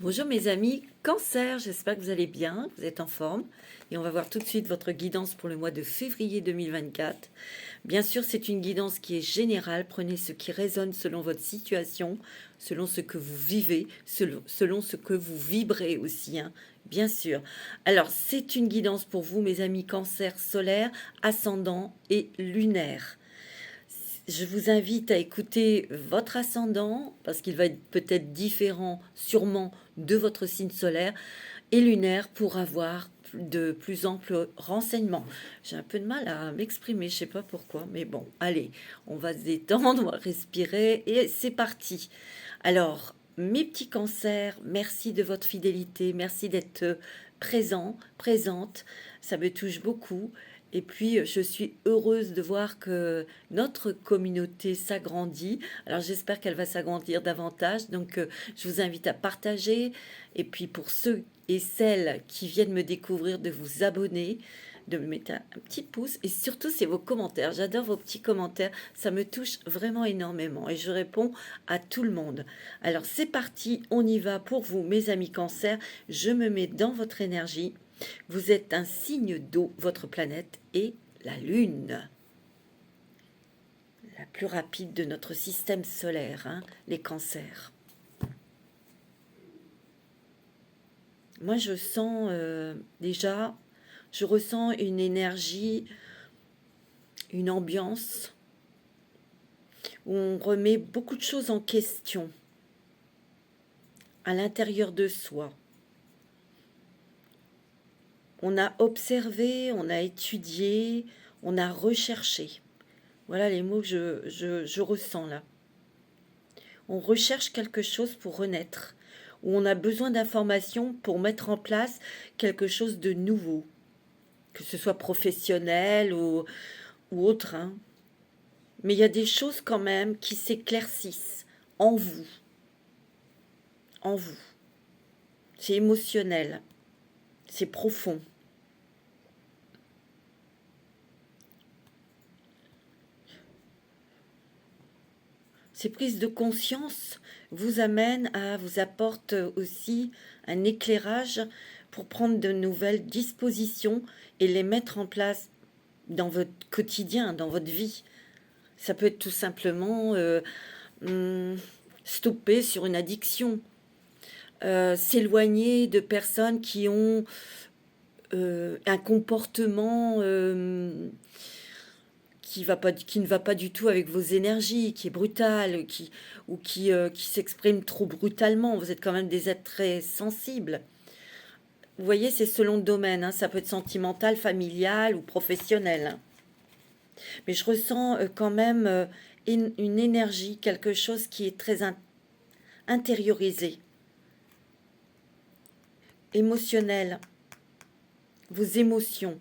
Bonjour mes amis, Cancer, j'espère que vous allez bien, vous êtes en forme et on va voir tout de suite votre guidance pour le mois de février 2024. Bien sûr, c'est une guidance qui est générale, prenez ce qui résonne selon votre situation, selon ce que vous vivez, selon ce que vous vibrez aussi, hein, bien sûr. Alors, c'est une guidance pour vous mes amis Cancer solaire, ascendant et lunaire. Je vous invite à écouter votre ascendant parce qu'il va être peut-être différent sûrement de votre signe solaire et lunaire pour avoir de plus amples renseignements. J'ai un peu de mal à m'exprimer, je sais pas pourquoi, mais bon, allez, on va se détendre, on va respirer et c'est parti. Alors, mes petits cancers, merci de votre fidélité, merci d'être présent, présente, ça me touche beaucoup. Et puis, je suis heureuse de voir que notre communauté s'agrandit. Alors, j'espère qu'elle va s'agrandir davantage. Donc, je vous invite à partager. Et puis, pour ceux et celles qui viennent me découvrir, de vous abonner, de me mettre un petit pouce. Et surtout, c'est vos commentaires. J'adore vos petits commentaires. Ça me touche vraiment énormément. Et je réponds à tout le monde. Alors, c'est parti. On y va pour vous, mes amis Cancer. Je me mets dans votre énergie. Vous êtes un signe d'eau, votre planète est la Lune, la plus rapide de notre système solaire, hein, les cancers. Moi, je sens déjà, je ressens une énergie, une ambiance où on remet beaucoup de choses en question à l'intérieur de soi. On a observé, on a étudié, on a recherché. Voilà les mots que je ressens là. On recherche quelque chose pour renaître, ou on a besoin d'informations pour mettre en place quelque chose de nouveau, que ce soit professionnel ou autre, hein. Mais il y a des choses quand même qui s'éclaircissent en vous, en vous. C'est émotionnel, c'est profond. Ces prises de conscience vous apportent aussi un éclairage pour prendre de nouvelles dispositions et les mettre en place dans votre quotidien, dans votre vie. Ça peut être tout simplement stopper sur une addiction, s'éloigner de personnes qui ont un comportement qui ne va pas du tout avec vos énergies, qui est brutal, qui s'exprime trop brutalement. Vous êtes quand même des êtres très sensibles. Vous voyez, c'est selon le domaine, hein. Ça peut être sentimental, familial ou professionnel, hein. Mais je ressens quand même une énergie, quelque chose qui est très intériorisé, émotionnel, vos émotions.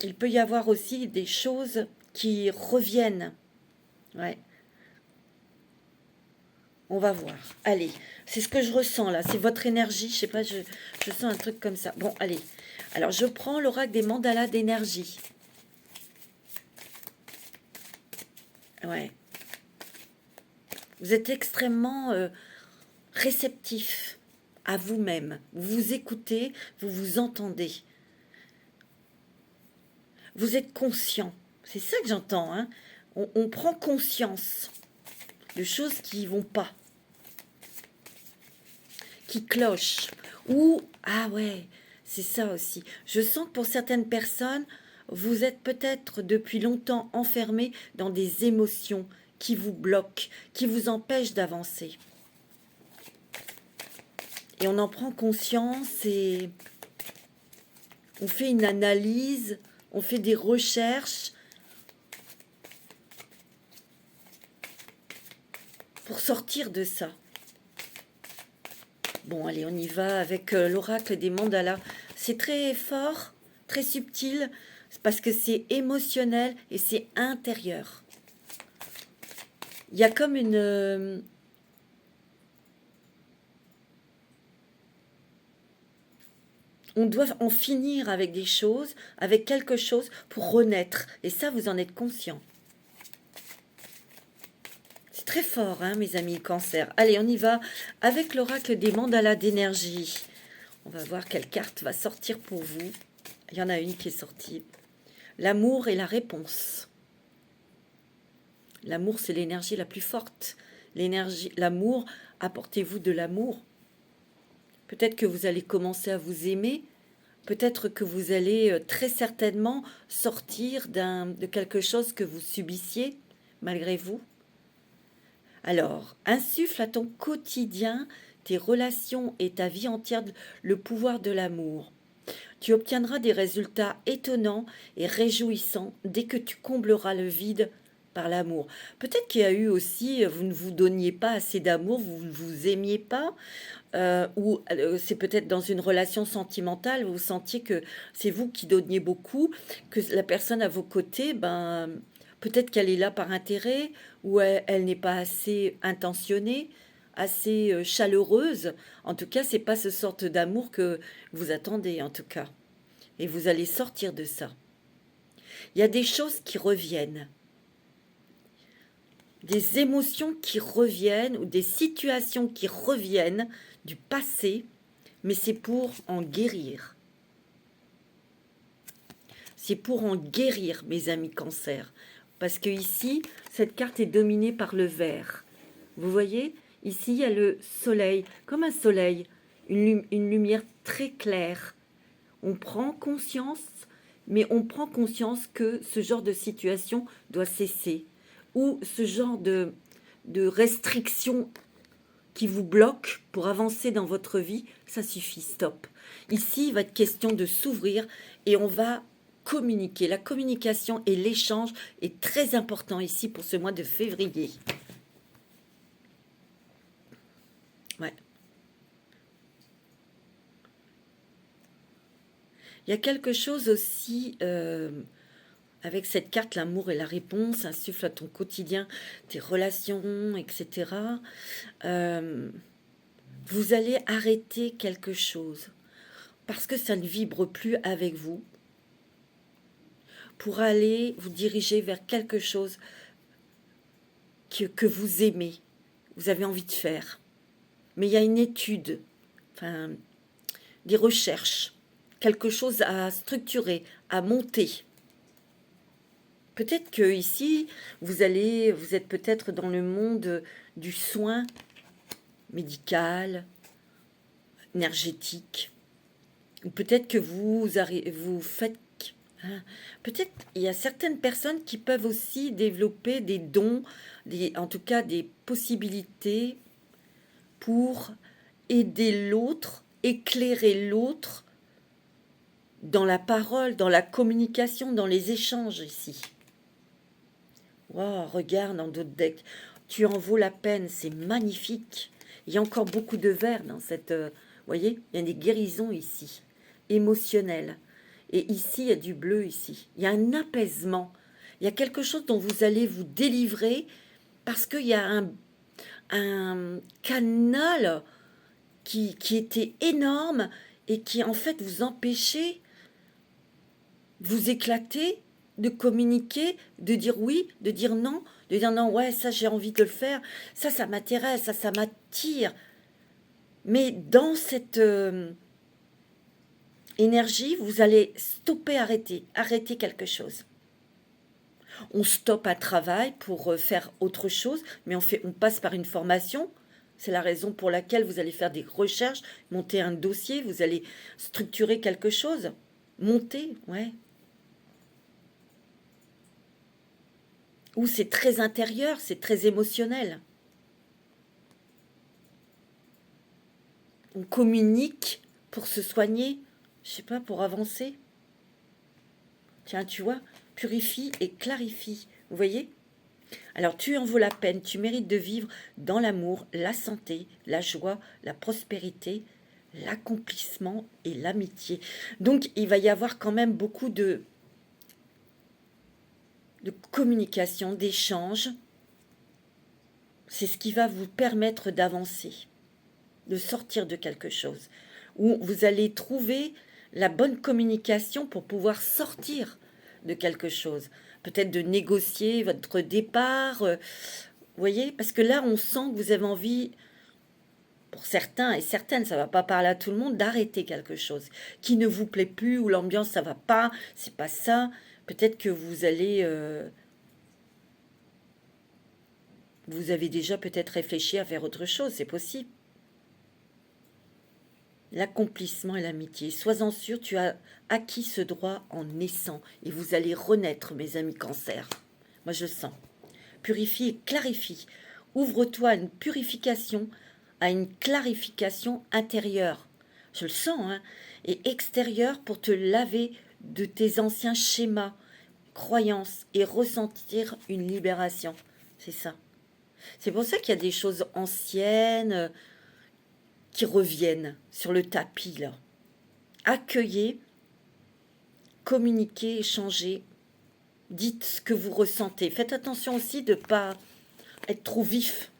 Il peut y avoir aussi des choses qui reviennent. Ouais, on va voir. Allez, c'est ce que je ressens là. C'est votre énergie. Je sais pas, je sens un truc comme ça. Bon, allez. Alors, je prends l'oracle des mandalas d'énergie. Ouais. Vous êtes extrêmement réceptif à vous-même. Vous vous écoutez, vous vous entendez. Vous êtes conscient. C'est ça que j'entends, hein. On prend conscience de choses qui vont pas, qui clochent. Ou, ah ouais, c'est ça aussi. Je sens que pour certaines personnes, vous êtes peut-être depuis longtemps enfermé dans des émotions qui vous bloquent, qui vous empêchent d'avancer. Et on en prend conscience et on fait une analyse, on fait des recherches pour sortir de ça. Bon, allez, on y va avec l'oracle des mandalas. C'est très fort, très subtil, parce que c'est émotionnel et c'est intérieur. Il y a comme une... on doit en finir avec des choses, avec quelque chose pour renaître. Et ça, vous en êtes conscient. C'est Très fort, hein, mes amis Cancer. Allez, on y va avec l'oracle des mandalas d'énergie. On va voir quelle carte va sortir pour vous. Il y en a une qui est sortie. L'amour et la réponse. L'amour, c'est l'énergie la plus forte. L'amour, apportez-vous de l'amour. Peut-être que vous allez commencer à vous aimer. Peut-être que vous allez très certainement sortir de quelque chose que vous subissiez, malgré vous. Alors, insuffle à ton quotidien, tes relations et ta vie entière le pouvoir de l'amour. Tu obtiendras des résultats étonnants et réjouissants dès que tu combleras le vide par l'amour. Peut-être qu'il y a eu aussi, vous ne vous donniez pas assez d'amour, vous ne vous aimiez pas, ou c'est peut-être dans une relation sentimentale, vous sentiez que c'est vous qui donniez beaucoup, que la personne à vos côtés, ben, peut-être qu'elle est là par intérêt, ou elle n'est pas assez intentionnée, assez chaleureuse. En tout cas, c'est pas ce sorte d'amour que vous attendez, en tout cas. Et vous allez sortir de ça. Il y a des choses qui reviennent, des émotions qui reviennent, ou des situations qui reviennent du passé, mais c'est pour en guérir. C'est pour en guérir, mes amis Cancer. Parce que ici, cette carte est dominée par le vert. Vous voyez, ici, il y a le soleil, comme un soleil, une lumière très claire. On prend conscience, mais on prend conscience que ce genre de situation doit cesser. Ou ce genre de restriction qui vous bloque pour avancer dans votre vie, ça suffit, stop. Ici, il va être question de s'ouvrir et on va communiquer. La communication et l'échange est très important ici pour ce mois de février. Ouais. Il y a quelque chose aussi avec cette carte, l'amour et la réponse, insuffle à ton quotidien, tes relations, etc. Vous allez arrêter quelque chose parce que ça ne vibre plus avec vous pour aller vous diriger vers quelque chose que vous aimez, vous avez envie de faire. Mais il y a une étude, enfin, des recherches, quelque chose à structurer, à monter. Peut-être que ici, vous êtes peut-être dans le monde du soin médical, énergétique, ou peut-être que vous faites, hein, peut-être il y a certaines personnes qui peuvent aussi développer des dons, en tout cas des possibilités pour aider l'autre, éclairer l'autre dans la parole, dans la communication, dans les échanges ici. Wow, regarde dans d'autres decks. Tu en vaux la peine, c'est magnifique. Il y a encore beaucoup de vert dans cette... voyez, il y a des guérisons ici, émotionnelles. Et ici, il y a du bleu ici. Il y a un apaisement. Il y a quelque chose dont vous allez vous délivrer parce qu'il y a un canal qui était énorme et qui, en fait, vous empêchait de vous éclater, de communiquer, de dire oui, de dire non, ouais, ça j'ai envie de le faire, ça m'intéresse, ça m'attire. Mais dans cette énergie, vous allez stopper, arrêter quelque chose. On stoppe un travail pour faire autre chose, mais on passe par une formation. C'est la raison pour laquelle vous allez faire des recherches, monter un dossier, vous allez structurer quelque chose. Monter, ouais. Ou c'est très intérieur, c'est très émotionnel. On communique pour se soigner, je sais pas, pour avancer. Tiens, tu vois, purifie et clarifie. Vous voyez? Alors, tu en vaux la peine, tu mérites de vivre dans l'amour, la santé, la joie, la prospérité, l'accomplissement et l'amitié. Donc, il va y avoir quand même beaucoup de communication, d'échange. C'est ce qui va vous permettre d'avancer, de sortir de quelque chose, où vous allez trouver la bonne communication pour pouvoir sortir de quelque chose. Peut-être de négocier votre départ, Vous voyez? Parce que là, on sent que vous avez envie, pour certains et certaines, ça va pas parler à tout le monde, d'arrêter quelque chose qui ne vous plaît plus ou l'ambiance, ça va pas, c'est pas ça. Peut-être que vous allez... vous avez déjà peut-être réfléchi à faire autre chose, c'est possible. L'accomplissement et l'amitié. Sois-en sûr, tu as acquis ce droit en naissant et vous allez renaître, mes amis Cancer. Moi, je sens. Purifie et clarifie. Ouvre-toi à une purification, à une clarification intérieure. Je le sens, hein. Et extérieure pour te laver de tes anciens schémas, croyances et ressentir une libération. C'est ça. C'est pour ça qu'il y a des choses anciennes qui reviennent sur le tapis, là. Accueillez, communiquez, échangez, dites ce que vous ressentez. Faites attention aussi de ne pas être trop vif,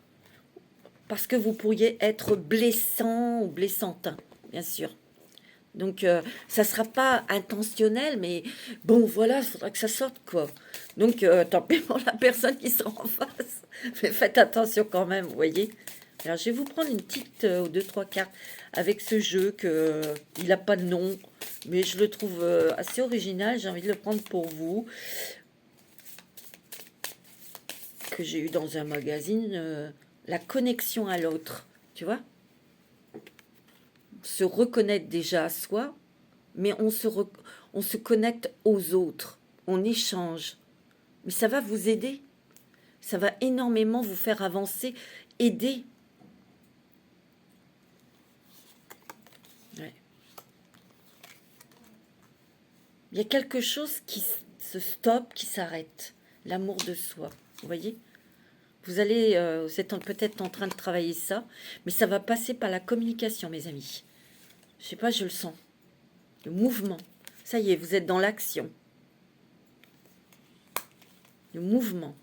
parce que vous pourriez être blessant ou blessante, hein, bien sûr. Donc, ça ne sera pas intentionnel, mais bon, voilà, il faudra que ça sorte, quoi. Donc, tant pis pour la personne qui sera en face. Mais faites attention quand même, vous voyez. Alors, je vais vous prendre une petite ou deux, trois cartes avec ce jeu que il n'a pas de nom, mais je le trouve assez original. J'ai envie de le prendre pour vous, que j'ai eu dans un magazine, la connexion à l'autre, tu vois. Se reconnaître déjà à soi, mais on se connecte aux autres, on échange. Mais ça va vous aider, ça va énormément vous faire avancer, aider. Ouais. Il y a quelque chose qui se stoppe, qui s'arrête, l'amour de soi, vous voyez. Vous allez, vous êtes peut-être en train de travailler ça, mais ça va passer par la communication, mes amis. Je sais pas, je le sens. Le mouvement. Ça y est, vous êtes dans l'action. Le mouvement.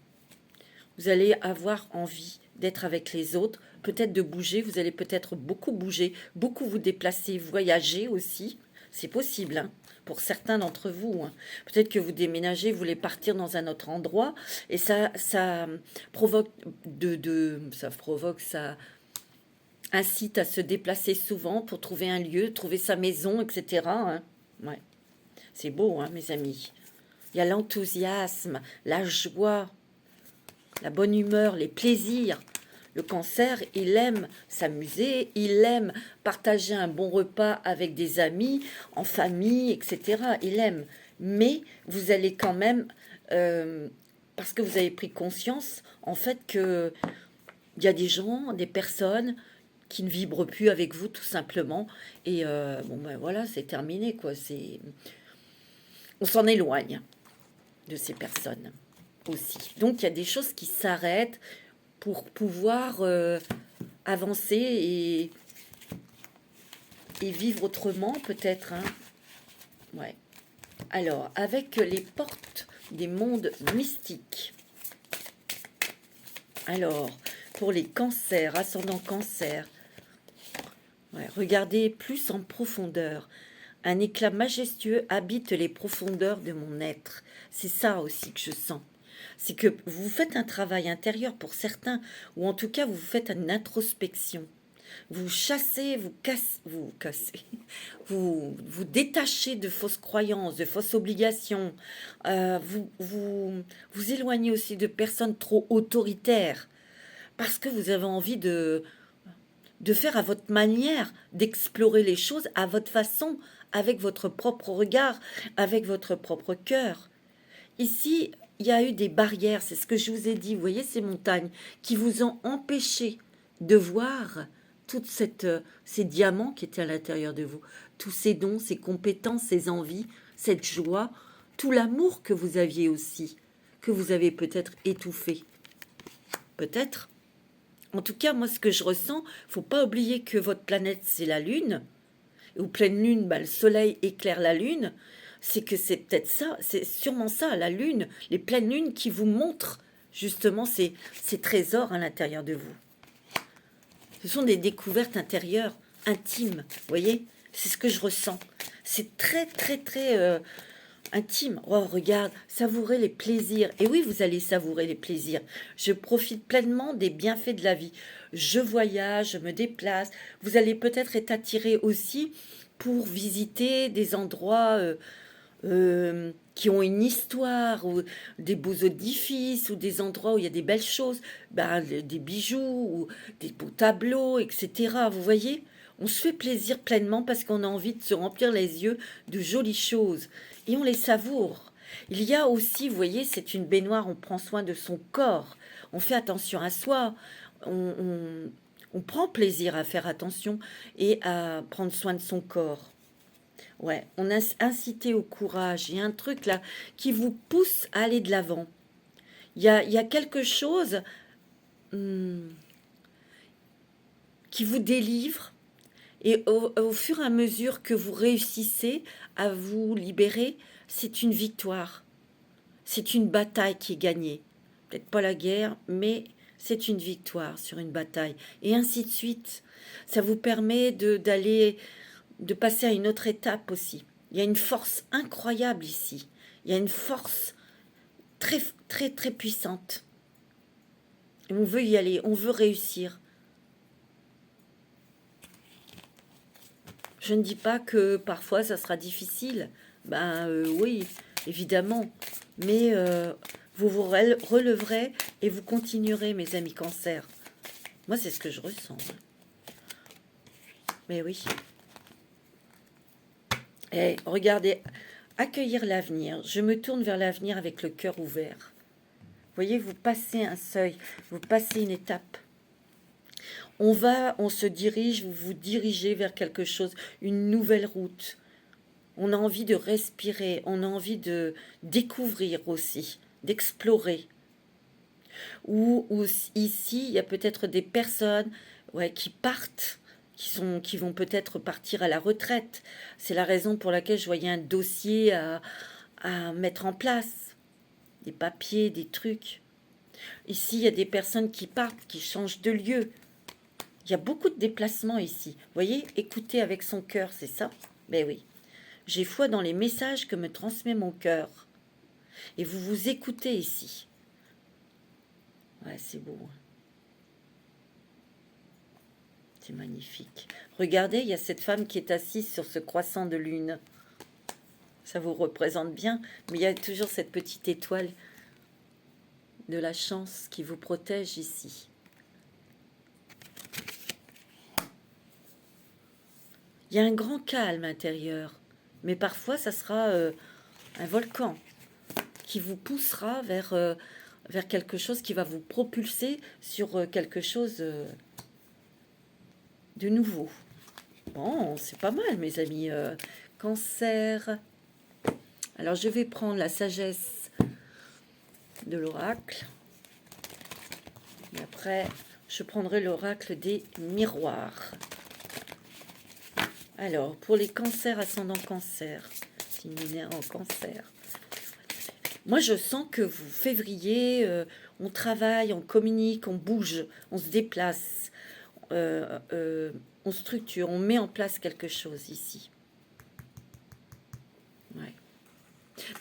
Vous allez avoir envie d'être avec les autres, peut-être de bouger. Vous allez peut-être beaucoup bouger, beaucoup vous déplacer, voyager aussi. C'est possible, hein, pour certains d'entre vous. Hein. Peut-être que vous déménagez, vous voulez partir dans un autre endroit, et ça provoque ça incite à se déplacer souvent pour trouver un lieu, trouver sa maison, etc. Hein. Ouais. C'est beau, hein, mes amis. Il y a l'enthousiasme, la joie, la bonne humeur, les plaisirs. Le Cancer, il aime s'amuser, il aime partager un bon repas avec des amis, en famille, etc. Il aime. Mais vous allez quand même, parce que vous avez pris conscience, en fait, que il y a des gens, des personnes qui ne vibrent plus avec vous, tout simplement. Et bon, ben voilà, c'est terminé, quoi. On s'en éloigne de ces personnes aussi. Donc, il y a des choses qui s'arrêtent pour pouvoir avancer et vivre autrement, peut-être. Hein. Ouais. Alors, avec les portes des mondes mystiques. Alors, pour les cancers, ascendant cancer, ouais, regardez plus en profondeur. Un éclat majestueux habite les profondeurs de mon être. C'est ça aussi que je sens. C'est que vous faites un travail intérieur pour certains, ou en tout cas vous faites une introspection. Vous chassez, vous détachez de fausses croyances, de fausses obligations. Vous éloignez aussi de personnes trop autoritaires parce que vous avez envie de faire à votre manière, d'explorer les choses à votre façon, avec votre propre regard, avec votre propre cœur. Ici, il y a eu des barrières, c'est ce que je vous ai dit, vous voyez ces montagnes qui vous ont empêché de voir toutes ces diamants qui étaient à l'intérieur de vous, tous ces dons, ces compétences, ces envies, cette joie, tout l'amour que vous aviez aussi, que vous avez peut-être étouffé. Peut-être. En tout cas, moi, ce que je ressens, faut pas oublier que votre planète, c'est la Lune. Ou pleine Lune, bah, le Soleil éclaire la Lune. C'est que c'est peut-être ça, c'est sûrement ça, la Lune, les pleines lunes qui vous montrent justement ces trésors à l'intérieur de vous. Ce sont des découvertes intérieures, intimes, vous voyez. C'est ce que je ressens. C'est très, très, très intime. Oh, regarde, savourer les plaisirs. Et oui, vous allez savourer les plaisirs. Je profite pleinement des bienfaits de la vie. Je voyage, je me déplace. Vous allez peut-être être attiré aussi pour visiter des endroits qui ont une histoire, ou des beaux édifices, ou des endroits où il y a des belles choses, ben, des bijoux, ou des beaux tableaux, etc. Vous voyez? On se fait plaisir pleinement parce qu'on a envie de se remplir les yeux de jolies choses. Et on les savoure. Il y a aussi, vous voyez, c'est une baignoire, on prend soin de son corps. On fait attention à soi. On prend plaisir à faire attention et à prendre soin de son corps. Ouais, on a incité au courage. Il y a un truc là qui vous pousse à aller de l'avant. Il y a quelque chose hum, qui vous délivre. Et au fur et à mesure que vous réussissez à vous libérer, c'est une victoire. C'est une bataille qui est gagnée. Peut-être pas la guerre, mais c'est une victoire sur une bataille. Et ainsi de suite. Ça vous permet de passer à une autre étape aussi. Il y a une force incroyable ici. Il y a une force très, très, très puissante. Et on veut y aller, on veut réussir. Je ne dis pas que parfois ça sera difficile. Ben oui, évidemment. Mais vous vous releverez et vous continuerez, mes amis cancer. Moi, c'est ce que je ressens. Mais oui. Et regardez, accueillir l'avenir. Je me tourne vers l'avenir avec le cœur ouvert. Vous voyez, vous passez un seuil, vous passez une étape. On se dirige, vous vous dirigez vers quelque chose, une nouvelle route. On a envie de respirer, on a envie de découvrir aussi, d'explorer. Ou ici, il y a peut-être des personnes, ouais, qui partent, qui vont peut-être partir à la retraite. C'est la raison pour laquelle je voyais un dossier à mettre en place, des papiers, des trucs. Ici, il y a des personnes qui partent, qui changent de lieu. Il y a beaucoup de déplacements ici. Vous voyez, écouter avec son cœur, c'est ça? Ben oui. J'ai foi dans les messages que me transmet mon cœur. Et vous vous écoutez ici. Ouais, c'est beau. C'est magnifique. Regardez, il y a cette femme qui est assise sur ce croissant de lune. Ça vous représente bien, mais il y a toujours cette petite étoile de la chance qui vous protège ici. Il y a un grand calme intérieur, mais parfois ça sera un volcan qui vous poussera vers quelque chose qui va vous propulser sur quelque chose de nouveau. Bon, c'est pas mal, mes amis. Cancer. Alors, je vais prendre la sagesse de l'oracle. Et après, je prendrai l'oracle des miroirs. Alors, pour les cancers, ascendant cancer, signe en cancer. Moi, je sens que vous, février, on travaille, on communique, on bouge, on se déplace, on structure, on met en place quelque chose ici. Ouais.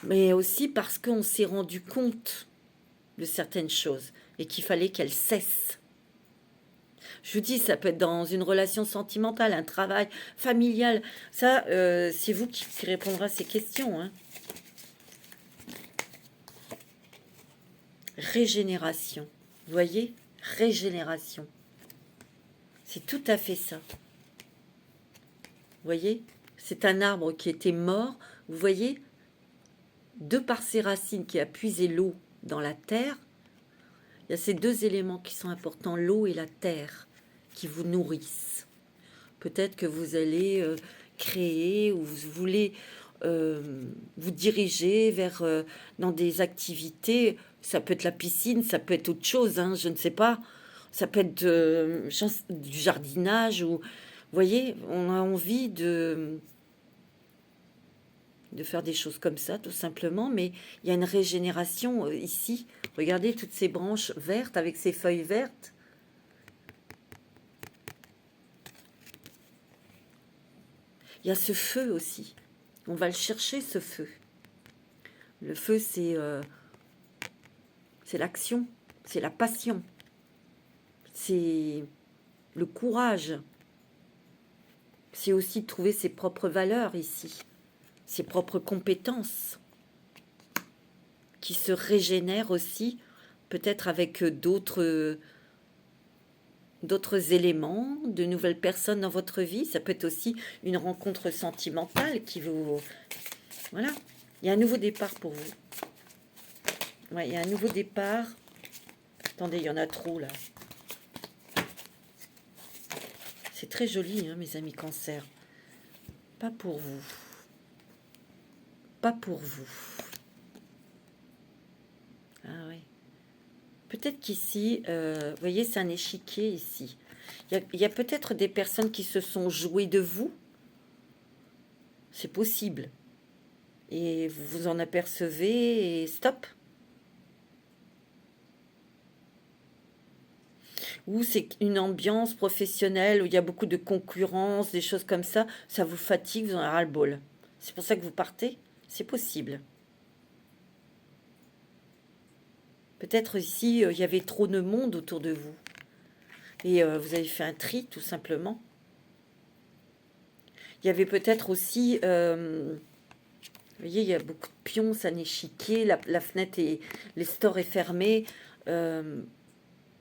Mais aussi parce qu'on s'est rendu compte de certaines choses et qu'il fallait qu'elles cessent. Je vous dis, ça peut être dans une relation sentimentale, un travail familial. Ça, c'est vous qui répondrez à ces questions. Hein. Régénération. Vous voyez? Régénération. C'est tout à fait ça. Vous voyez? C'est un arbre qui était mort. Vous voyez? De par ses racines qui a puisé l'eau dans la terre, il y a ces deux éléments qui sont importants, l'eau et la terre, qui vous nourrissent. Peut-être que vous allez créer ou vous voulez vous diriger vers dans des activités. Ça peut être la piscine, ça peut être autre chose, hein, je ne sais pas. Ça peut être du jardinage ou, vous voyez, on a envie de faire des choses comme ça, tout simplement. Mais il y a une régénération ici. Regardez toutes ces branches vertes avec ces feuilles vertes. Il y a ce feu aussi. On va le chercher, ce feu. Le feu, c'est l'action, c'est la passion, c'est le courage. C'est aussi de trouver ses propres valeurs ici, ses propres compétences, qui se régénèrent aussi, peut-être avec d'autres éléments, de nouvelles personnes dans votre vie. Ça peut être aussi une rencontre sentimentale qui vous... Voilà, il y a un nouveau départ pour vous. Ouais, il y a un nouveau départ. Attendez, il y en a trop là. C'est très joli, hein, mes amis Cancer. Pas pour vous. Pas pour vous. Ah oui. Peut-être qu'ici, vous voyez, c'est un échiquier ici. Il y a peut-être des personnes qui se sont jouées de vous. C'est possible. Et vous vous en apercevez et stop. Ou c'est une ambiance professionnelle où il y a beaucoup de concurrence, des choses comme ça. Ça vous fatigue, vous en avez ras-le-bol. C'est pour ça que vous partez. C'est possible. Peut-être ici, il y avait trop de monde autour de vous. Et vous avez fait un tri, tout simplement. Il y avait peut-être aussi... vous voyez, il y a beaucoup de pions, c'est un échiquier, la fenêtre et les stores est fermé.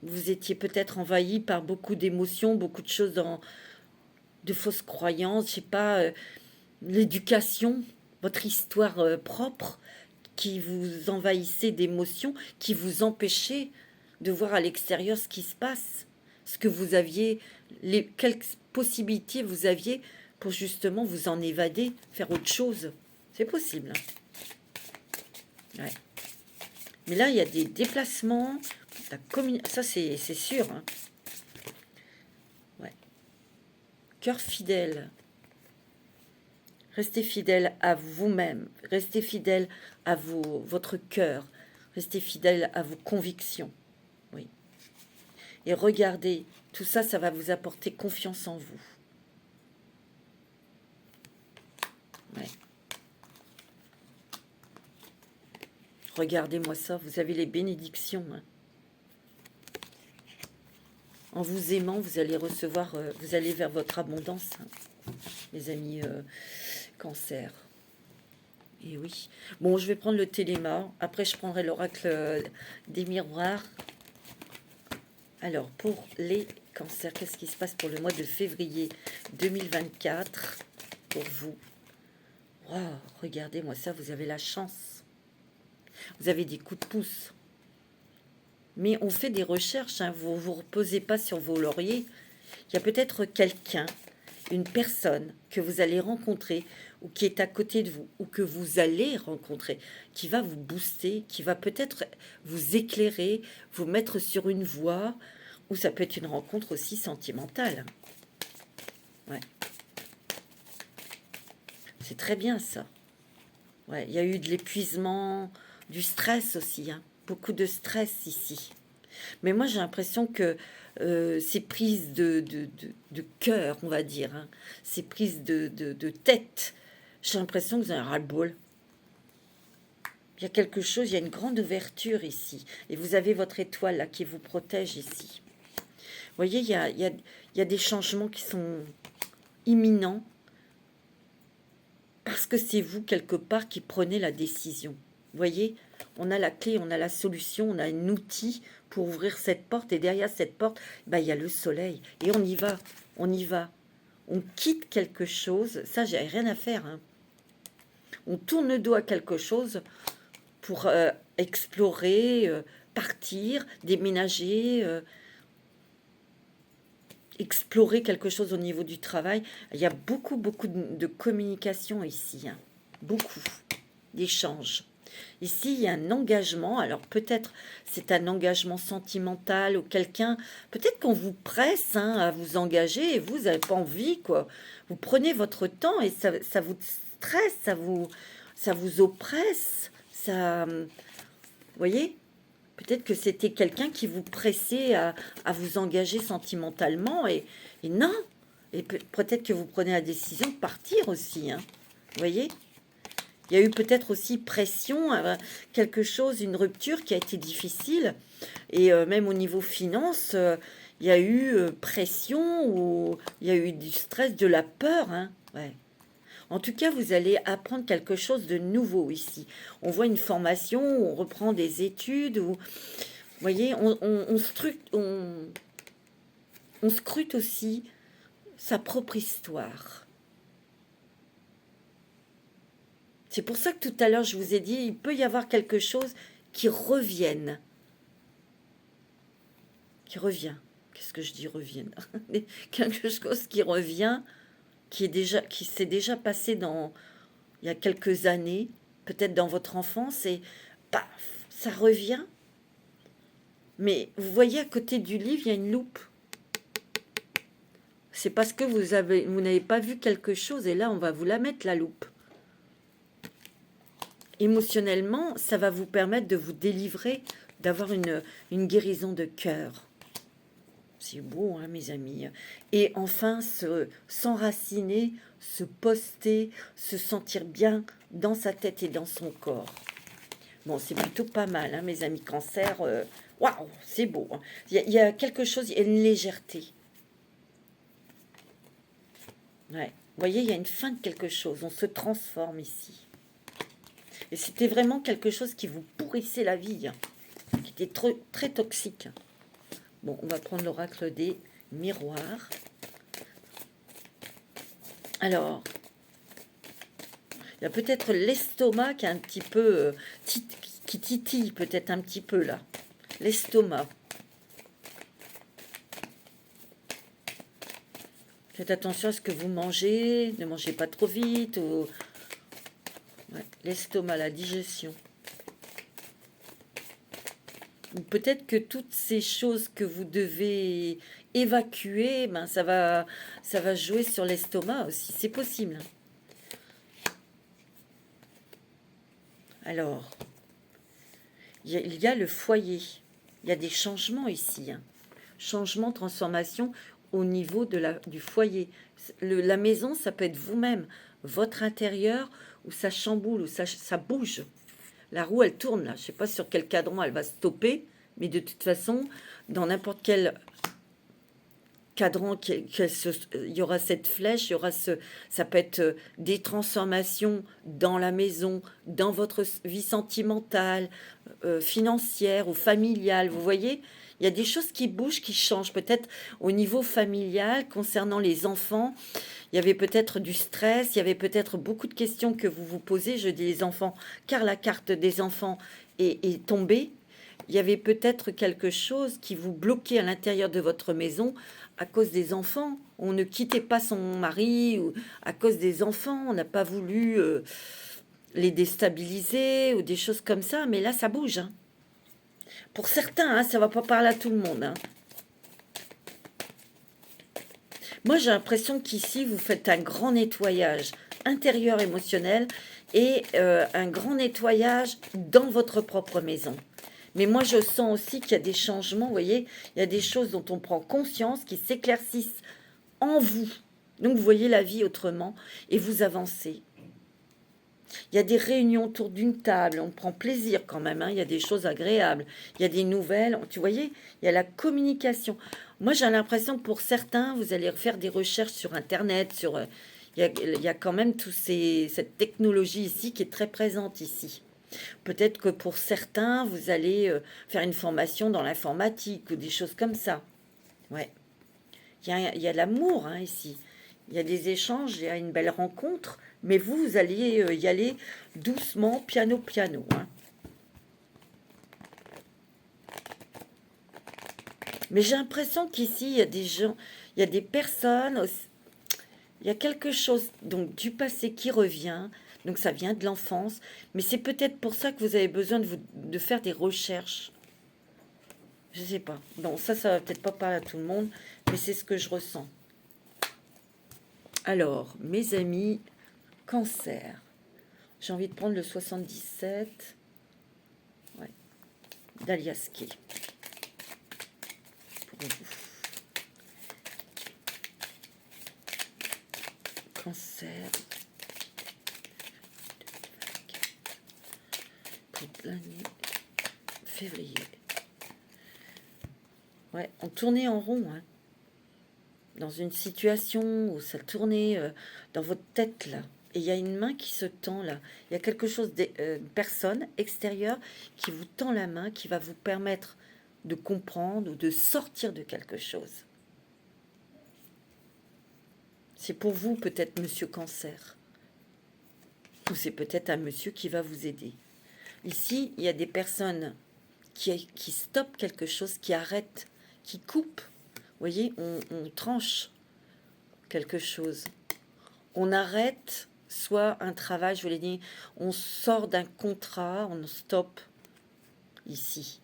Vous étiez peut-être envahi par beaucoup d'émotions, beaucoup de choses de fausses croyances, je sais pas, l'éducation, votre histoire propre qui vous envahissait d'émotions, qui vous empêchait de voir à l'extérieur ce qui se passe, ce que vous aviez, quelles possibilités vous aviez pour justement vous en évader, faire autre chose. C'est possible. Ouais. Mais là, il y a des déplacements. Ça, c'est sûr. Hein. Ouais. Cœur fidèle. Restez fidèle à vous-même. Restez fidèle à votre cœur. Restez fidèle à vos convictions. Oui. Et regardez, tout ça, ça va vous apporter confiance en vous. Ouais. Regardez-moi ça, vous avez les bénédictions. Hein. En vous aimant, vous allez recevoir, vous allez vers votre abondance, hein, mes amis Cancer. Et oui. Bon, je vais prendre le téléma. Après, je prendrai l'oracle des miroirs. Alors, pour les Cancers, qu'est-ce qui se passe pour le mois de février 2024 pour vous? Wow, regardez-moi ça, vous avez la chance. Vous avez des coups de pouce. Mais on fait des recherches, hein, vous ne vous reposez pas sur vos lauriers. Il y a peut-être quelqu'un, une personne que vous allez rencontrer ou qui est à côté de vous ou que vous allez rencontrer, qui va vous booster, qui va peut-être vous éclairer, vous mettre sur une voie, ou ça peut être une rencontre aussi sentimentale. Ouais. C'est très bien ça. Ouais, il y a eu de l'épuisement, du stress aussi, hein. Beaucoup de stress ici. Mais moi, j'ai l'impression que ces prises de cœur, on va dire, hein, ces prises de tête, j'ai l'impression que vous avez un ras-le-bol. Il y a quelque chose, il y a une grande ouverture ici. Et vous avez votre étoile là qui vous protège ici. Vous voyez, il y a des changements qui sont imminents parce que c'est vous, quelque part, qui prenez la décision. Vous voyez, on a la clé, on a la solution, on a un outil pour ouvrir cette porte. Et derrière cette porte, il y a le soleil. Et on y va, on y va. On quitte quelque chose. Ça, j'ai rien à faire. Hein. On tourne le dos à quelque chose pour explorer, partir, déménager, explorer quelque chose au niveau du travail. Il y a beaucoup de communication ici. Hein. Beaucoup d'échanges. Ici, il y a un engagement. Alors, peut-être c'est un engagement sentimental ou quelqu'un... Peut-être qu'on vous presse hein, à vous engager et vous n'avez pas envie, quoi. Vous prenez votre temps et ça vous stresse, ça vous oppresse. Ça... Vous voyez ? Peut-être que c'était quelqu'un qui vous pressait à vous engager sentimentalement et non. Et peut-être que vous prenez la décision de partir aussi. Hein. Vous voyez ? Il y a eu peut-être aussi pression, quelque chose, une rupture qui a été difficile. Et même au niveau finance, il y a eu pression, ou il y a eu du stress, de la peur. Hein. Ouais. En tout cas, vous allez apprendre quelque chose de nouveau ici. On voit une formation, on reprend des études, ou, vous voyez, on scrute aussi sa propre histoire. C'est pour ça que tout à l'heure, je vous ai dit, il peut y avoir quelque chose qui revienne. Qui revient. Qu'est-ce que je dis revienne? Quelque chose qui revient, qui s'est déjà passé il y a quelques années, peut-être dans votre enfance, et paf, ça revient. Mais vous voyez, à côté du livre, il y a une loupe. C'est parce que vous n'avez pas vu quelque chose, et là, on va vous la mettre, la loupe. Émotionnellement, ça va vous permettre de vous délivrer, d'avoir une guérison de cœur. C'est beau, hein, mes amis. Et enfin, s'enraciner, se poster, se sentir bien dans sa tête et dans son corps. Bon, c'est plutôt pas mal, hein, mes amis Cancer. Waouh, c'est beau. Hein. Il y a quelque chose, il y a une légèreté. Ouais. Vous voyez, il y a une fin de quelque chose. On se transforme ici. Et c'était vraiment quelque chose qui vous pourrissait la vie, hein, qui était très toxique. Bon, on va prendre l'oracle des miroirs. Alors, il y a peut-être l'estomac qui est un petit peu... qui titille peut-être un petit peu là. L'estomac. Faites attention à ce que vous mangez. Ne mangez pas trop vite. Ou... Ouais, l'estomac, la digestion. Ou peut-être que toutes ces choses que vous devez évacuer, ben ça va jouer sur l'estomac aussi. C'est possible. Alors, il y a le foyer. Il y a des changements ici. Hein. Changement, transformation au niveau du foyer. La maison, ça peut être vous-même, votre intérieur, où ça chamboule, où ça bouge. La roue, elle tourne là. Je ne sais pas sur quel cadran elle va stopper, mais de toute façon, dans n'importe quel cadran, il y aura cette flèche, il y aura ça peut être des transformations dans la maison, dans votre vie sentimentale, financière ou familiale. Vous voyez, il y a des choses qui bougent, qui changent. Peut-être au niveau familial, concernant les enfants, il y avait peut-être du stress, il y avait peut-être beaucoup de questions que vous vous posez. Je dis les enfants, car la carte des enfants est tombée. Il y avait peut-être quelque chose qui vous bloquait à l'intérieur de votre maison à cause des enfants. On ne quittait pas son mari ou à cause des enfants. On n'a pas voulu les déstabiliser ou des choses comme ça. Mais là, ça bouge. Hein. Pour certains, hein, ça ne va pas parler à tout le monde. Hein. Moi, j'ai l'impression qu'ici, vous faites un grand nettoyage intérieur émotionnel et un grand nettoyage dans votre propre maison. Mais moi, je sens aussi qu'il y a des changements, vous voyez, il y a des choses dont on prend conscience, qui s'éclaircissent en vous. Donc, vous voyez la vie autrement et vous avancez. Il y a des réunions autour d'une table, on prend plaisir quand même, hein, il y a des choses agréables, il y a des nouvelles, tu voyez, il y a la communication. Moi, j'ai l'impression que pour certains, vous allez faire des recherches sur Internet, il y a quand même cette technologie ici qui est très présente ici. Peut-être que pour certains, vous allez faire une formation dans l'informatique ou des choses comme ça. Ouais. Il y a l'amour hein, ici. Il y a des échanges, il y a une belle rencontre, mais vous allez y aller doucement, piano, piano. Hein. Mais j'ai l'impression qu'ici, il y a des gens, il y a des personnes, il y a quelque chose donc du passé qui revient, donc ça vient de l'enfance, mais c'est peut-être pour ça que vous avez besoin de faire des recherches. Je sais pas. Bon, ça va peut-être pas parler à tout le monde, mais c'est ce que je ressens. Alors, mes amis, Cancer. J'ai envie de prendre le 77. Ouais. d'Aliasqué. Pour vous. Cancer. toute l'année février. Ouais, on tournait en rond, hein, dans une situation où ça tournait dans votre tête, là. Et il y a une main qui se tend, là. Il y a quelque chose, une personne extérieure qui vous tend la main, qui va vous permettre de comprendre ou de sortir de quelque chose. C'est pour vous, peut-être, monsieur Cancer. Ou c'est peut-être un monsieur qui va vous aider. Ici, il y a des personnes qui stoppent quelque chose, qui arrêtent, qui coupent. Vous voyez, on tranche quelque chose. On arrête soit un travail, je vous l'ai dit, on sort d'un contrat, on stoppe ici.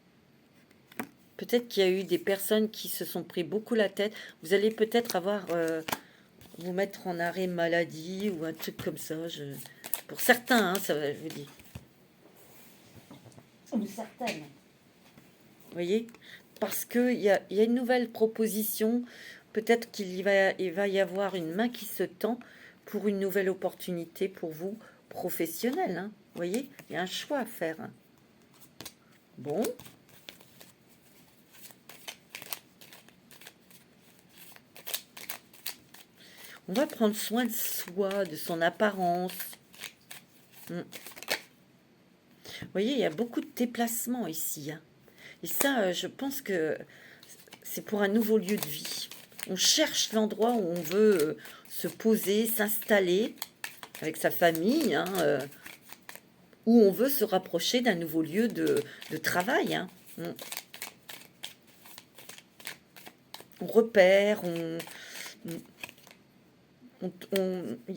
Peut-être qu'il y a eu des personnes qui se sont pris beaucoup la tête. Vous allez peut-être avoir, vous mettre en arrêt maladie ou un truc comme ça. Pour certains, hein, ça va, je vous dis. Ou certaines. Vous voyez, parce qu'il y a une nouvelle proposition. Peut-être il va y avoir une main qui se tend pour une nouvelle opportunité pour vous, professionnelle. Hein. Vous voyez, il y a un choix à faire. Hein. Bon. On va prendre soin de soi, de son apparence. Vous voyez, il y a beaucoup de déplacements ici. Hein. Et ça, je pense que c'est pour un nouveau lieu de vie. On cherche l'endroit où on veut se poser, s'installer avec sa famille, hein, où on veut se rapprocher d'un nouveau lieu de travail. Hein. On repère,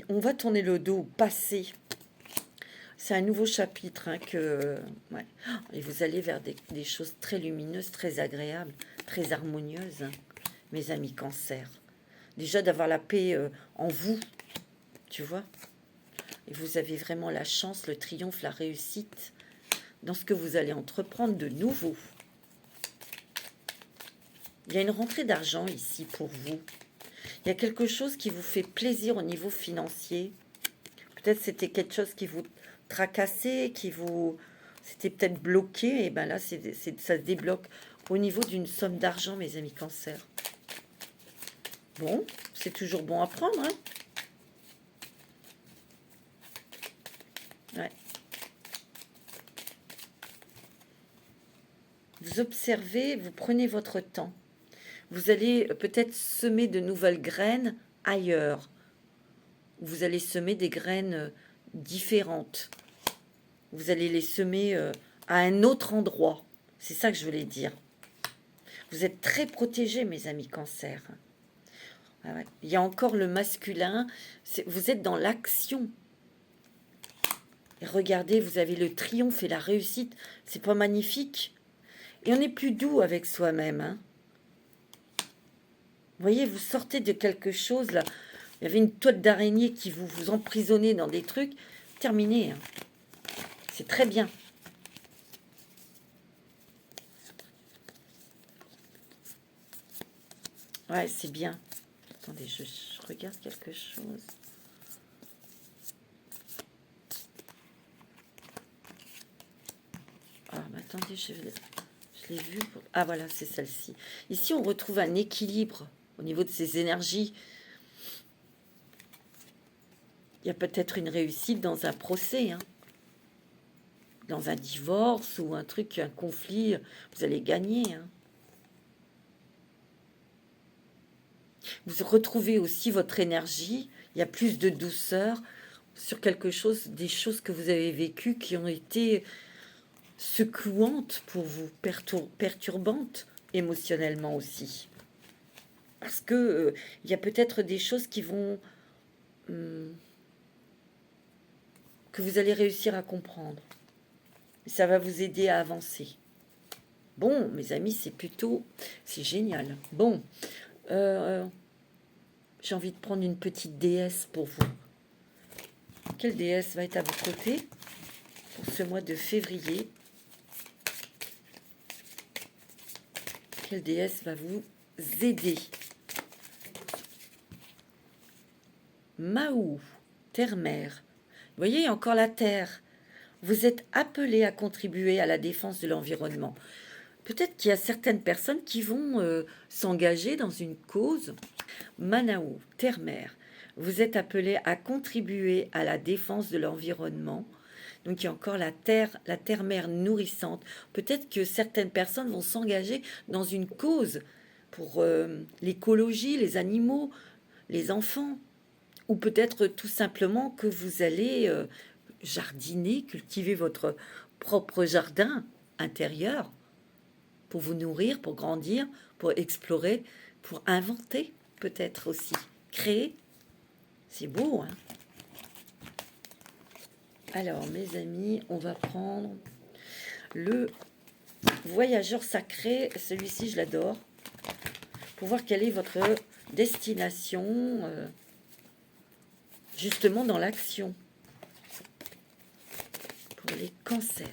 on va tourner le dos au passé. C'est un nouveau chapitre hein, ouais. Et vous allez vers des choses très lumineuses, très agréables, très harmonieuses, hein, mes amis Cancer. Déjà d'avoir la paix en vous, tu vois. Et vous avez vraiment la chance, le triomphe, la réussite dans ce que vous allez entreprendre de nouveau. Il y a une rentrée d'argent ici pour vous. Il y a quelque chose qui vous fait plaisir au niveau financier. Peut-être c'était quelque chose qui vous tracassait, c'était peut-être bloqué. Et bien là, ça se débloque au niveau d'une somme d'argent, mes amis Cancer. Bon, c'est toujours bon à prendre. Hein. Ouais. Vous observez, vous prenez votre temps. Vous allez peut-être semer de nouvelles graines ailleurs. Vous allez semer des graines différentes. Vous allez les semer à un autre endroit. C'est ça que je voulais dire. Vous êtes très protégés, mes amis Cancer. Ah ouais. Il y a encore le masculin. Vous êtes dans l'action. Et regardez, vous avez le triomphe et la réussite. C'est pas magnifique? Et on est plus doux avec soi-même. Hein. Vous voyez, vous sortez de quelque chose, là. Il y avait une toile d'araignée qui vous emprisonnait dans des trucs. Terminé. Hein. C'est très bien. Ouais, c'est bien. Attendez, je regarde quelque chose. Ah, mais attendez, je l'ai vu. Ah, voilà, c'est celle-ci. Ici, on retrouve un équilibre au niveau de ces énergies. Il y a peut-être une réussite dans un procès, hein. Dans un divorce ou un truc, un conflit, vous allez gagner. Hein. Vous retrouvez aussi votre énergie. Il y a plus de douceur sur quelque chose, des choses que vous avez vécues qui ont été secouantes pour vous, perturbantes émotionnellement aussi. Parce que il y a peut-être des choses qui vont que vous allez réussir à comprendre. Ça va vous aider à avancer. Bon, mes amis, c'est génial. Bon, j'ai envie de prendre une petite déesse pour vous. Quelle déesse va être à vos côtés pour ce mois de février? Quelle déesse va vous aider? Mahou, terre-mère. Vous voyez, encore la terre. Vous êtes appelé à contribuer à la défense de l'environnement. Peut-être qu'il y a certaines personnes qui vont s'engager dans une cause. Manaou, terre-mère, vous êtes appelé à contribuer à la défense de l'environnement. Donc il y a encore la terre-mère nourrissante. Peut-être que certaines personnes vont s'engager dans une cause pour l'écologie, les animaux, les enfants. Ou peut-être tout simplement que vous allez jardiner, cultiver votre propre jardin intérieur pour vous nourrir, pour grandir, pour explorer, pour inventer peut-être aussi, créer. C'est beau, hein? Alors, mes amis, on va prendre le voyageur sacré. Celui-ci, je l'adore. Pour voir quelle est votre destination, justement dans l'action. Pour les cancers.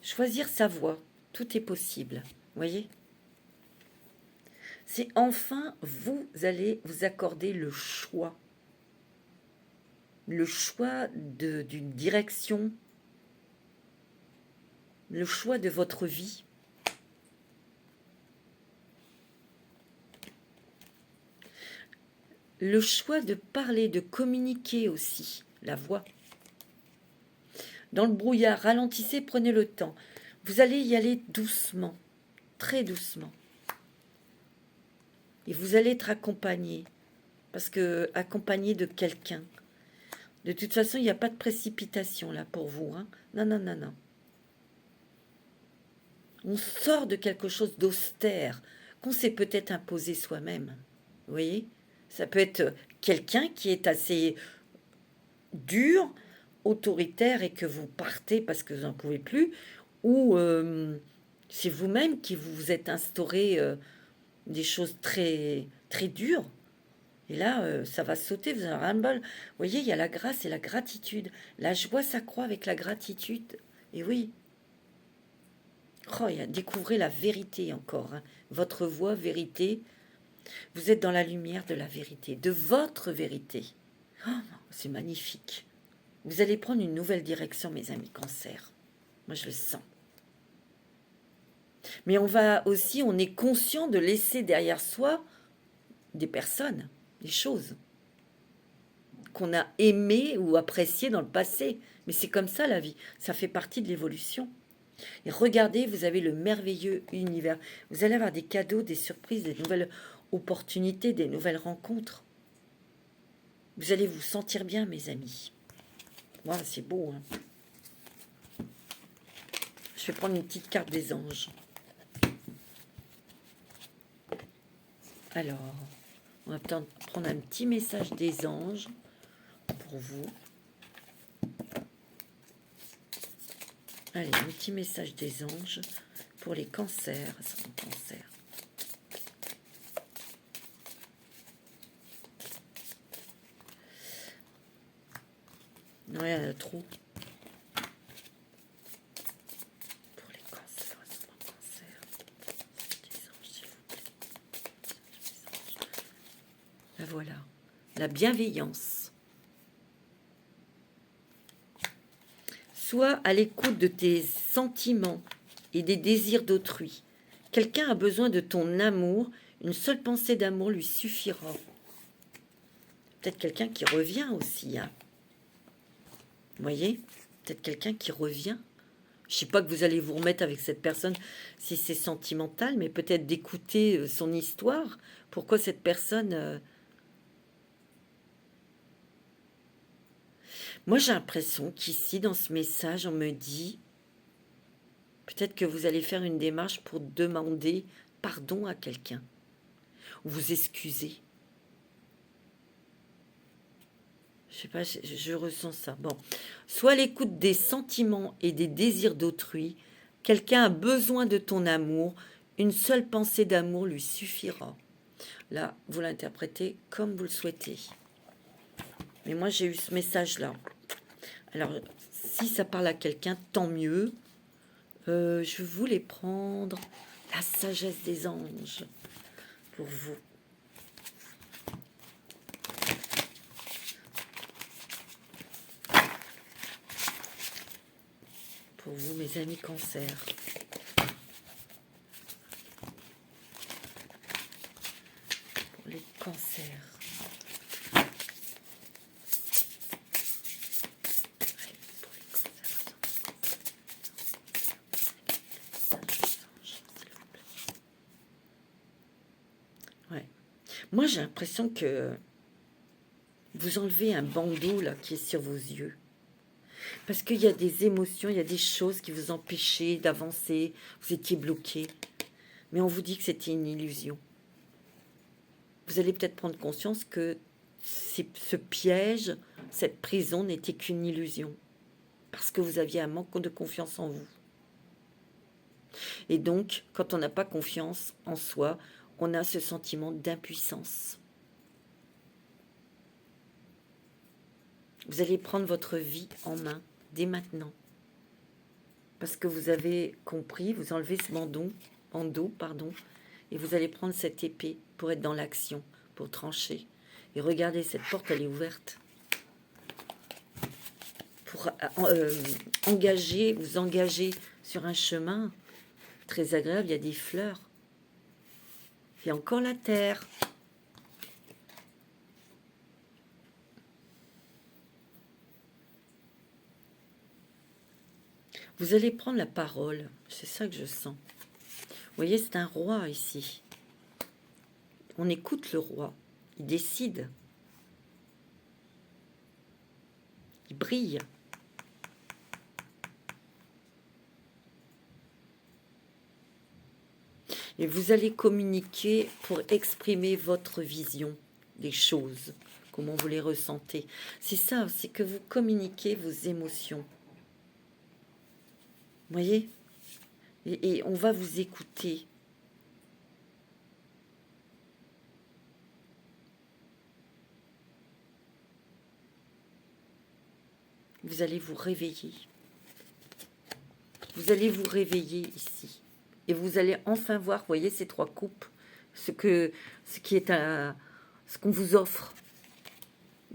Choisir sa voie, tout est possible, voyez. C'est enfin, vous allez vous accorder le choix d'une direction, le choix de votre vie. Le choix de parler, de communiquer aussi, la voix. Dans le brouillard, ralentissez, prenez le temps. Vous allez y aller doucement, très doucement. Et vous allez être accompagné, parce que accompagné de quelqu'un. De toute façon, il n'y a pas de précipitation là pour vous. Hein. Non, non, non, non. On sort de quelque chose d'austère qu'on s'est peut-être imposé soi-même. Vous voyez? Ça peut être quelqu'un qui est assez dur, autoritaire et que vous partez parce que vous n'en pouvez plus, ou c'est vous-même qui vous êtes instauré des choses très, très dures. Et là, ça va sauter, vous avez un bol. Vous voyez, il y a la grâce et la gratitude. La joie s'accroît avec la gratitude. Et oui. Oh, découvrez la vérité encore. Hein. Votre voix, vérité. Vous êtes dans la lumière de la vérité, de votre vérité. Oh, c'est magnifique. Vous allez prendre une nouvelle direction, mes amis Cancer. Moi, je le sens. Mais on est conscient de laisser derrière soi des personnes, des choses qu'on a aimées ou appréciées dans le passé. Mais c'est comme ça la vie. Ça fait partie de l'évolution. Et regardez, vous avez le merveilleux univers. Vous allez avoir des cadeaux, des surprises, des nouvelles opportunités, des nouvelles rencontres. Vous allez vous sentir bien, mes amis. Voilà, c'est beau. Hein. Je vais prendre une petite carte des anges. Alors, on va peut-être prendre un petit message des anges pour vous. Allez, un petit message des anges pour les cancers. C'est un cancer. Non, il y en a trop. Pour les cancers, c'est un cancer. Des anges, s'il vous plaît. La voilà. La bienveillance. Sois à l'écoute de tes sentiments et des désirs d'autrui. Quelqu'un a besoin de ton amour. Une seule pensée d'amour lui suffira. Peut-être quelqu'un qui revient aussi. Hein. Vous voyez? Peut-être quelqu'un qui revient. Je ne sais pas que vous allez vous remettre avec cette personne si c'est sentimental, mais peut-être d'écouter son histoire. Pourquoi cette personne... Moi, j'ai l'impression qu'ici, dans ce message, on me dit peut-être que vous allez faire une démarche pour demander pardon à quelqu'un, ou vous excuser. Je sais pas, je ressens ça. Bon, sois à l'écoute des sentiments et des désirs d'autrui. Quelqu'un a besoin de ton amour. Une seule pensée d'amour lui suffira. Là, vous l'interprétez comme vous le souhaitez. Mais moi, j'ai eu ce message-là. Alors, si ça parle à quelqu'un, tant mieux. Je voulais prendre la sagesse des anges pour vous. Pour vous, mes amis Cancer. Pour les cancers. Ouais. Moi, j'ai l'impression que vous enlevez un bandeau là qui est sur vos yeux. Parce qu'il y a des émotions, il y a des choses qui vous empêchaient d'avancer, vous étiez bloqué. Mais on vous dit que c'était une illusion. Vous allez peut-être prendre conscience que ce piège, cette prison n'était qu'une illusion. Parce que vous aviez un manque de confiance en vous. Et donc, quand on n'a pas confiance en soi, on a ce sentiment d'impuissance. Vous allez prendre votre vie en main dès maintenant. Parce que vous avez compris, vous enlevez ce bandeau, et vous allez prendre cette épée pour être dans l'action, pour trancher. Et regardez, cette porte, elle est ouverte. Pour vous engager sur un chemin très agréable, il y a des fleurs. Il y a encore la terre. Vous allez prendre la parole, c'est ça que je sens. Vous voyez, c'est un roi ici. On écoute le roi, il décide. Il brille. Et vous allez communiquer pour exprimer votre vision des choses, comment vous les ressentez. C'est ça, c'est que vous communiquez vos émotions. Vous voyez, et on va vous écouter. Vous allez vous réveiller. Vous allez vous réveiller ici. Et vous allez enfin voir, vous voyez, ces trois coupes, ce qu'on vous offre,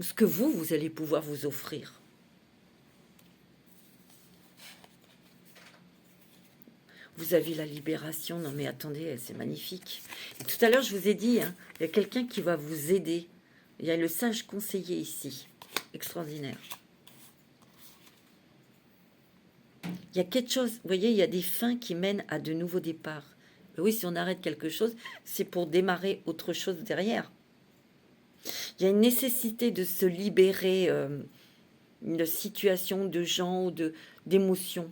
ce que vous allez pouvoir vous offrir. Vous avez la libération. Non mais attendez, c'est magnifique. Et tout à l'heure, je vous ai dit, hein, il y a quelqu'un qui va vous aider. Il y a le sage conseiller ici. Extraordinaire. Il y a quelque chose, vous voyez, il y a des fins qui mènent à de nouveaux départs. Mais oui, si on arrête quelque chose, c'est pour démarrer autre chose derrière. Il y a une nécessité de se libérer de situations, de gens ou d'émotions,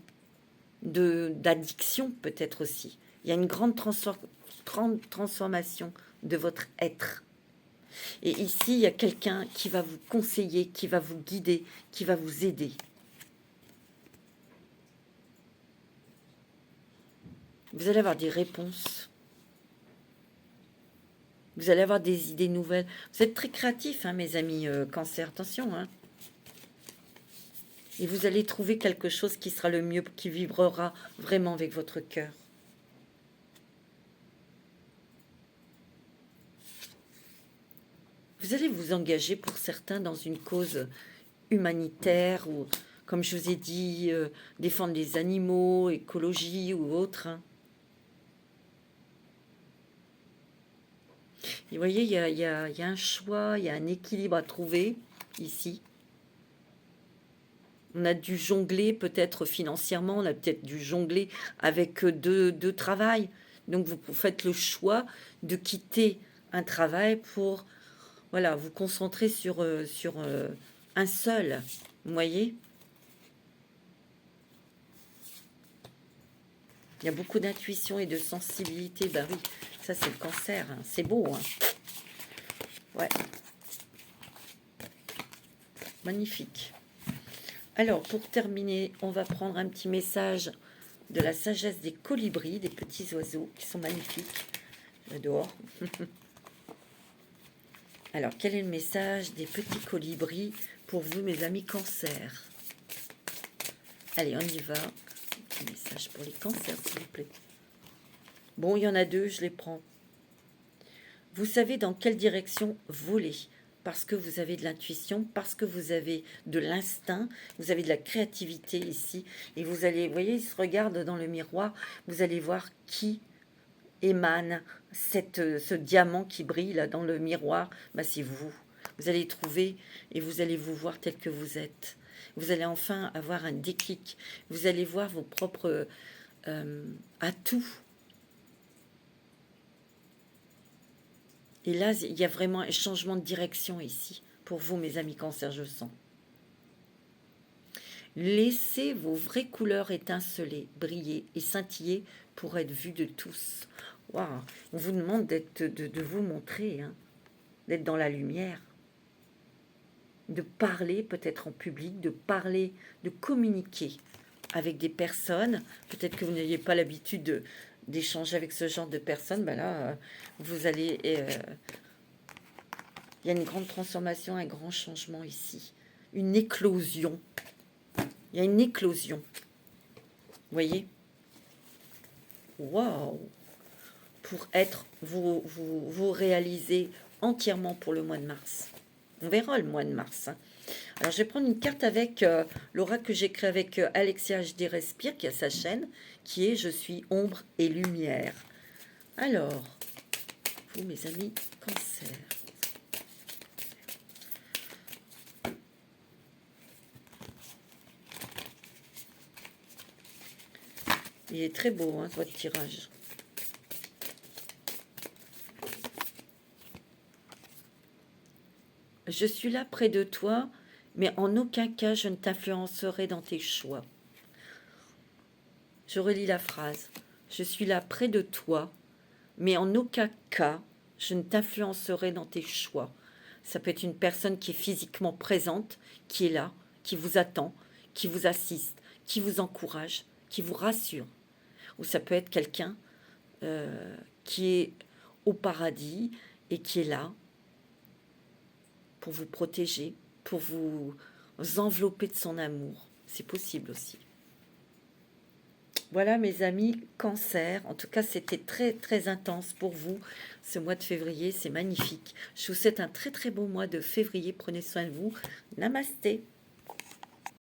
d'addiction peut-être aussi. Il y a une grande transformation de votre être. Et ici, il y a quelqu'un qui va vous conseiller, qui va vous guider, qui va vous aider. Vous allez avoir des réponses. Vous allez avoir des idées nouvelles. Vous êtes très créatifs, hein, mes amis Cancer. Attention, hein. Et vous allez trouver quelque chose qui sera le mieux, qui vibrera vraiment avec votre cœur. Vous allez vous engager pour certains dans une cause humanitaire ou, comme je vous ai dit, défendre les animaux, écologie ou autre. Hein. Et vous voyez, il y a un choix, il y a un équilibre à trouver ici. On a dû jongler peut-être financièrement, on a peut-être dû jongler avec deux travails. Donc vous faites le choix de quitter un travail pour voilà, vous concentrer sur un seul. Vous voyez ? Il y a beaucoup d'intuition et de sensibilité. Ben oui, ça c'est le Cancer. Hein. C'est beau. Hein. Ouais. Magnifique. Alors, pour terminer, on va prendre un petit message de la sagesse des colibris, des petits oiseaux qui sont magnifiques. J'adore. Alors, quel est le message des petits colibris pour vous, mes amis Cancer ? Allez, on y va. Un petit message pour les cancers, s'il vous plaît. Bon, il y en a deux, je les prends. Vous savez dans quelle direction voler, parce que vous avez de l'intuition, parce que vous avez de l'instinct, vous avez de la créativité ici, et vous allez, vous voyez, il se regarde dans le miroir, vous allez voir qui émane ce diamant qui brille là dans le miroir, bah, c'est vous. Vous allez trouver et vous allez vous voir tel que vous êtes. Vous allez enfin avoir un déclic, vous allez voir vos propres atouts. Et là, il y a vraiment un changement de direction ici, pour vous, mes amis cancer, je sens. Laissez vos vraies couleurs étinceler, briller et scintiller pour être vues de tous. Waouh, on vous demande de vous montrer, hein, d'être dans la lumière, de parler peut-être en public, de parler, de communiquer avec des personnes. Peut-être que vous n'ayez pas l'habitude d'échanger avec ce genre de personnes. Ben là, vous allez... il y a une grande transformation, un grand changement ici. Une éclosion. Il y a une éclosion. Vous voyez? Waouh! Pour être, vous réaliser entièrement pour le mois de mars. On verra le mois de mars. Hein. Alors, je vais prendre une carte avec l'oracle que j'ai créé avec Alexia HD Respire, qui a sa chaîne, qui est « Je suis ombre et lumière ». Alors, vous, mes amis, cancer. Il est très beau, hein, votre tirage. Je suis là près de toi, mais en aucun cas je ne t'influencerai dans tes choix. Je relis la phrase. Je suis là près de toi, mais en aucun cas je ne t'influencerai dans tes choix. Ça peut être une personne qui est physiquement présente, qui est là, qui vous attend, qui vous assiste, qui vous encourage, qui vous rassure. Ou ça peut être quelqu'un qui est au paradis et qui est là pour vous protéger, pour vous envelopper de son amour. C'est possible aussi. Voilà mes amis cancer, en tout cas c'était très très intense pour vous ce mois de février, c'est magnifique. Je vous souhaite un très très beau mois de février, prenez soin de vous, namasté.